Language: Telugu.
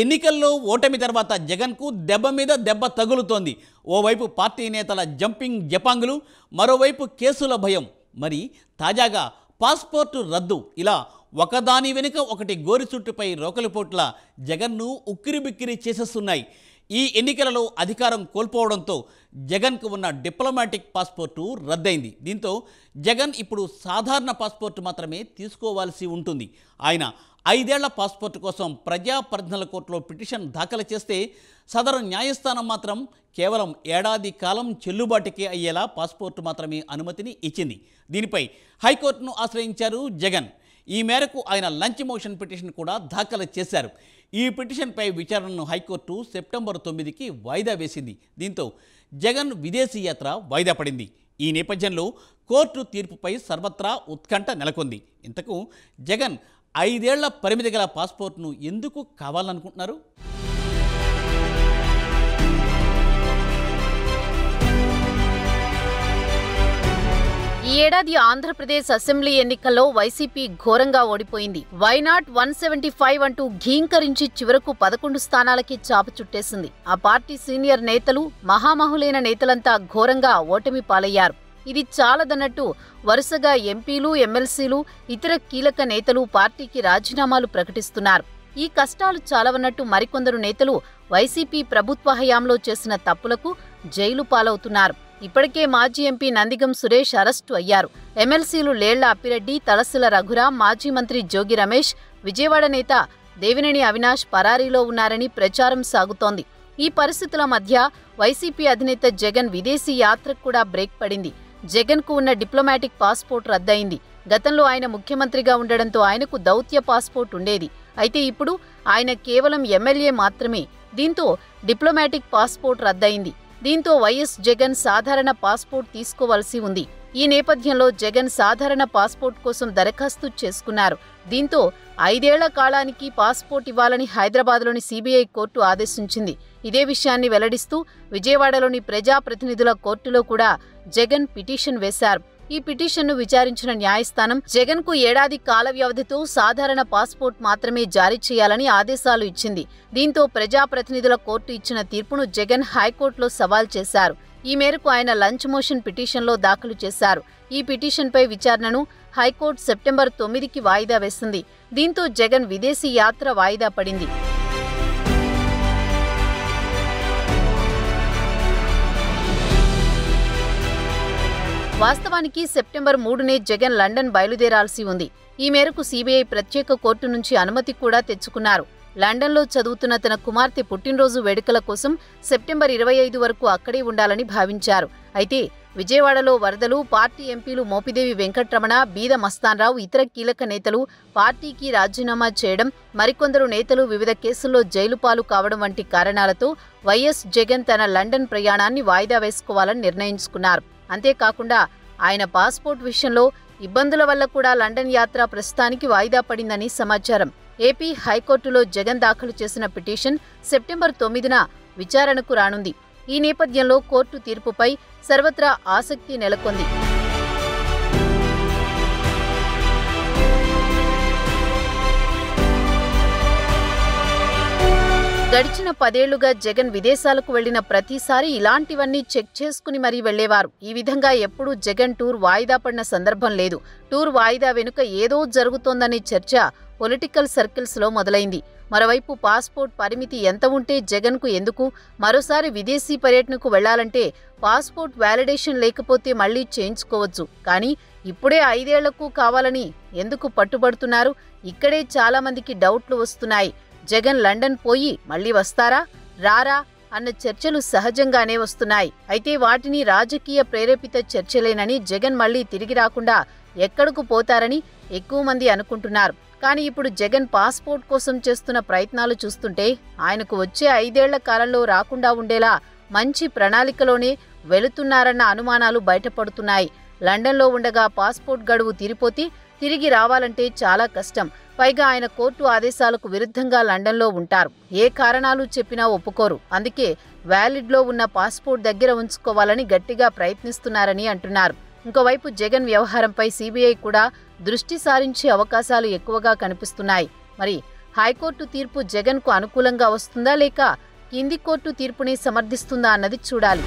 ఎన్నికల్లో ఓటమి తర్వాత జగన్కు దెబ్బ మీద దెబ్బ తగులుతోంది. ఓవైపు పార్టీ నేతల జంపింగ్ జపాంగులు, మరోవైపు కేసుల భయం. మరి తాజాగా పాస్పోర్టు రద్దు, ఇలా ఒకదాని వెనుక ఒకటి గోరిచుట్టుపై రోకలిపోట్ల జగన్ను ఉక్కిరిబిక్కిరి చేసేస్తున్నాయి. ఈ ఎన్నికలలో అధికారం కోల్పోవడంతో జగన్కు ఉన్న డిప్లొమాటిక్ పాస్పోర్టు రద్దయింది. దీంతో జగన్ ఇప్పుడు సాధారణ పాస్పోర్టు మాత్రమే తీసుకోవాల్సి ఉంటుంది. ఆయన 5 ఏళ్ల పాస్పోర్టు కోసం ప్రజాప్రతినిధుల కోర్టులో పిటిషన్ దాఖలు చేస్తే సదరు న్యాయస్థానం మాత్రం కేవలం ఏడాది కాలం చెల్లుబాటుకే అయ్యేలా పాస్పోర్టు మాత్రమే అనుమతిని ఇచ్చింది. దీనిపై హైకోర్టును ఆశ్రయించారు జగన్. ఈ మేరకు ఆయన లంచ్ మోషన్ పిటిషన్ కూడా దాఖలు చేశారు. ఈ పిటిషన్పై విచారణను హైకోర్టు సెప్టెంబర్ 9కి వాయిదా వేసింది. దీంతో జగన్ విదేశీ యాత్ర వాయిదా పడింది. ఈ నేపథ్యంలో కోర్టు తీర్పుపై సర్వత్రా ఉత్కంఠ నెలకొంది. ఇంతకు జగన్ 5 ఏళ్ల పరిమితి గల పాస్పోర్ట్ను ఎందుకు కావాలనుకుంటున్నారు? ఈ ఏడాది ఆంధ్రప్రదేశ్ అసెంబ్లీ ఎన్నికల్లో వైసీపీ ఘోరంగా ఓడిపోయింది. వైనాట్ 175 అంటూ ఘీంకరించి చివరకు 11 స్థానాలకి చాపు చుట్టేసింది. ఆ పార్టీ సీనియర్ నేతలు, మహామహులైన నేతలంతా ఘోరంగా ఓటమి పాలయ్యారు. ఇది చాలదన్నట్టు వరుసగా ఎంపీలు, ఎమ్మెల్సీలు, ఇతర కీలక నేతలు పార్టీకి రాజీనామాలు ప్రకటిస్తున్నారు. ఈ కష్టాలు చాలవన్నట్టు మరికొందరు నేతలు వైసీపీ ప్రభుత్వ హయాంలో చేసిన తప్పులకు జైలు పాలవుతున్నారు. ఇప్పటికే మాజీ ఎంపీ నందిగం సురేష్ అరెస్టు అయ్యారు. ఎమ్మెల్సీలు లేళ్ల అప్పిరెడ్డి, తలసిల రఘురాం, మాజీ మంత్రి జోగి రమేష్, విజయవాడ నేత దేవినేని అవినాష్ పరారీలో ఉన్నారని ప్రచారం సాగుతోంది. ఈ పరిస్థితుల మధ్య వైసీపీ అధినేత జగన్ విదేశీ యాత్రకు కూడా బ్రేక్ పడింది. జగన్కు ఉన్న డిప్లొమాటిక్ పాస్పోర్ట్ రద్దయింది. గతంలో ఆయన ముఖ్యమంత్రిగా ఉండడంతో ఆయనకు దౌత్య పాస్పోర్ట్ ఉండేది. అయితే ఇప్పుడు ఆయన కేవలం ఎమ్మెల్యే మాత్రమే. దీంతో డిప్లొమాటిక్ పాస్పోర్ట్ రద్దయింది. దీంతో వైఎస్ జగన్ సాధారణ పాస్పోర్ట్ తీసుకోవాల్సి ఉంది. ఈ నేపథ్యంలో జగన్ సాధారణ పాస్పోర్ట్ కోసం దరఖాస్తు చేసుకున్నారు. దీంతో 5 ఏళ్ల కాలానికి పాస్పోర్ట్ ఇవ్వాలని హైదరాబాద్లోని సీబీఐ కోర్టు ఆదేశించింది. ఇదే విషయాన్ని వెల్లడిస్తూ విజయవాడలోని ప్రజాప్రతినిధుల కోర్టులో కూడా జగన్ పిటిషన్ వేశారు. ఈ పిటిషన్ను విచారించిన న్యాయస్థానం జగన్కు ఏడాది కాల వ్యవధితో సాధారణ పాస్పోర్ట్ మాత్రమే జారీ చేయాలని ఆదేశాలు ఇచ్చింది. దీంతో ప్రజాప్రతినిధుల కోర్టు ఇచ్చిన తీర్పును జగన్ హైకోర్టులో సవాల్ చేశారు. ఈ మేరకు ఆయన లంచ్ మోషన్ పిటిషన్లో దాఖలు చేశారు. ఈ పిటిషన్పై విచారణను హైకోర్టు సెప్టెంబర్ 9కి వాయిదా వేసింది. దీంతో జగన్ విదేశీ యాత్ర వాయిదా పడింది. వాస్తవానికి సెప్టెంబర్ 3నే జగన్ లండన్ బయలుదేరాల్సి ఉంది. ఈ మేరకు సీబీఐ ప్రత్యేక కోర్టు నుంచి అనుమతి కూడా తెచ్చుకున్నారు. లండన్లో చదువుతున్న తన కుమార్తె పుట్టినరోజు వేడుకల కోసం సెప్టెంబర్ 25 వరకు అక్కడే ఉండాలని భావించారు. అయితే విజయవాడలో వరదలు, పార్టీ ఎంపీలు మోపిదేవి వెంకట్రమణ, బీద మస్తాన్రావు, ఇతర కీలక నేతలు పార్టీకి రాజీనామా చేయడం, మరికొందరు నేతలు వివిధ కేసుల్లో జైలుపాలు కావడం వంటి కారణాలతో వైఎస్ జగన్ తన లండన్ ప్రయాణాన్ని వాయిదా వేసుకోవాలని నిర్ణయించుకున్నారు. అంతేకాకుండా ఆయన పాస్పోర్ట్ విషయంలో ఇబ్బందుల వల్ల కూడా లండన్ యాత్ర ప్రస్తుతానికి వాయిదా పడిందని సమాచారం. ఏపీ హైకోర్టులో జగన్ దాఖలు చేసిన పిటిషన్ సెప్టెంబర్ 9న విచారణకు రానుంది. ఈ నేపథ్యంలో కోర్టు తీర్పుపై సర్వత్రా ఆసక్తి నెలకొంది. గడిచిన 10 ఏళ్లుగా జగన్ విదేశాలకు వెళ్లిన ప్రతిసారి ఇలాంటివన్నీ చెక్ చేసుకుని మరీ వెళ్లేవారు. ఈ విధంగా ఎప్పుడూ జగన్ టూర్ వాయిదా పడిన సందర్భం లేదు. టూర్ వాయిదా వెనుక ఏదో జరుగుతోందనే చర్చ పొలిటికల్ సర్కిల్స్లో మొదలైంది. మరోవైపు పాస్పోర్ట్ పరిమితి ఎంత ఉంటే జగన్కు ఎందుకు? మరోసారి విదేశీ పర్యటనకు వెళ్లాలంటే పాస్పోర్ట్ వ్యాలిడేషన్ లేకపోతే మళ్లీ చేయించుకోవచ్చు. కానీ ఇప్పుడే 5 ఏళ్లకు కావాలని ఎందుకు పట్టుబడుతున్నారు? ఇక్కడే చాలా మందికి డౌట్లు వస్తున్నాయి. జగన్ లండన్ పోయి మళ్లీ వస్తారా, రారా అన్న చర్చలు సహజంగానే వస్తున్నాయి. అయితే వాటిని రాజకీయ ప్రేరేపిత చర్చలేనని, జగన్ మళ్లీ తిరిగి రాకుండా ఎక్కడకు పోతారని ఎక్కువ మంది అనుకుంటున్నారు. కానీ ఇప్పుడు జగన్ పాస్పోర్ట్ కోసం చేస్తున్న ప్రయత్నాలు చూస్తుంటే ఆయనకు వచ్చే 5 ఏళ్ల కాలంలో రాకుండా ఉండేలా మంచి ప్రణాళికలోనే వెళుతున్నారన్న అనుమానాలు బయటపడుతున్నాయి. లండన్లో ఉండగా పాస్పోర్ట్ గడువు తీరిపోతే తిరిగి రావాలంటే చాలా కష్టం. పైగా ఆయన కోర్టు ఆదేశాలకు విరుద్ధంగా లండన్లో ఉంటారు. ఏ కారణాలు చెప్పినా ఒప్పుకోరు. అందుకే వ్యాలిడ్లో ఉన్న పాస్పోర్ట్ దగ్గర ఉంచుకోవాలని గట్టిగా ప్రయత్నిస్తున్నారని అంటున్నారు. ఇంకోవైపు జగన్ వ్యవహారంపై సీబీఐ కూడా దృష్టి సారించే అవకాశాలు ఎక్కువగా కనిపిస్తున్నాయి. మరి హైకోర్టు తీర్పు జగన్కు అనుకూలంగా వస్తుందా లేక కింది కోర్టు తీర్పుని సమర్థిస్తుందా అన్నది చూడాలి.